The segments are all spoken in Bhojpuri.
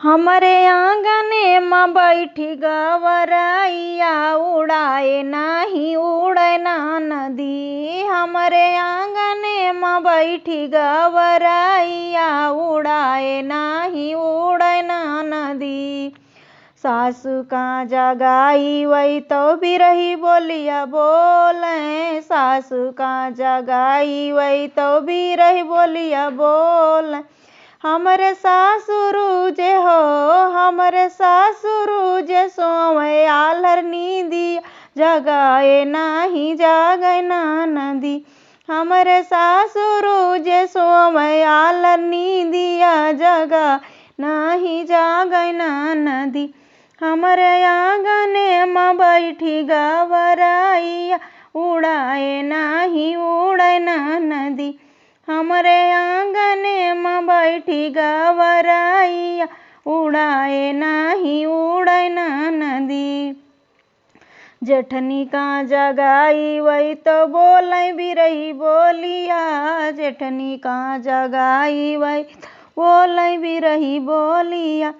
हमरे आंगने में बैठी गवरैया उड़ाए नाही उड़े ना नदी। हमरे आंगने में बैठी गवरैया उड़ाए नाही उड़े ना नदी। सासु का जगाई वही तो बिरही बोलिया बोले। सासु का जगाई वही तो बिरही बोलिया बोले। हमरे सासुरु जे हो हमरे सासुरु जे सोवे आलर नींदिया जगाए नाही जागे ना नदी। हमरे सासुरु जे सोवे आलर नींदिया जगा नाही जागे ना नदी। हमरे आंगने में बैठी गवरैया उड़ाए नाही उड़े ना नदी। हमरे आंगने में बैठी गवरैया उड़ाए नाही उड़े ना नदी। जेठनी का जगाई वही तो बोले बिरही बोलिया। जेठनी का जगाई वही बोले बिरही बोलिया।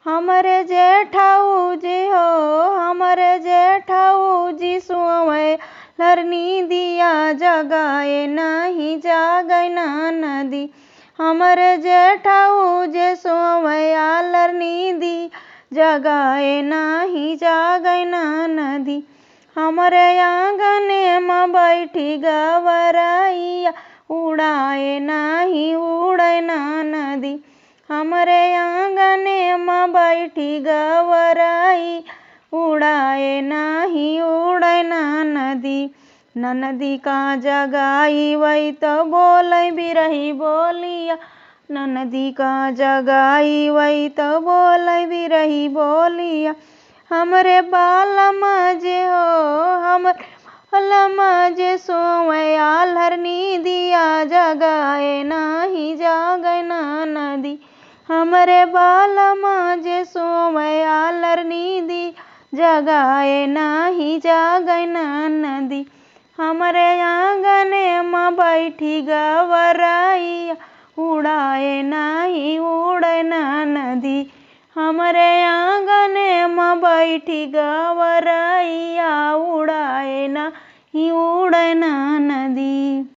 हमरे जेठाऊ जी हो हमरे जेठाऊ जी सोवे लर नींदिया जगाए नाही जागे ना नदी। हमरे जेठाऊ जे सोवे आलर नींदी जगाए नाही जागे ना नदी। हमरे आंगने में बैठी गवरैया उड़ाए नाही उड़े ना नदी। हमरे आंगने में बैठी गवरैया उड़ाए नाही उड़े ना नदी। ननदी का जगाई वही तो बोले बिरही बोलिया। ननदी का जगाई वही तो बोले बिरही बोलिया। हमरे बालमा जे हो हमरे बालमा जे सोवे आलर नींदिया जगाए नाही जागे ना नदी। हमरे बालमा जे सोवे आलर नींदी जगाए नाही जागे ना नदी। हमरे आंगने में बैठी गवरैया उड़ाए नाही उड़े ना नदी। हमरे आंगने में बैठी गवरैया उड़ाए नाही उड़े ना नदी।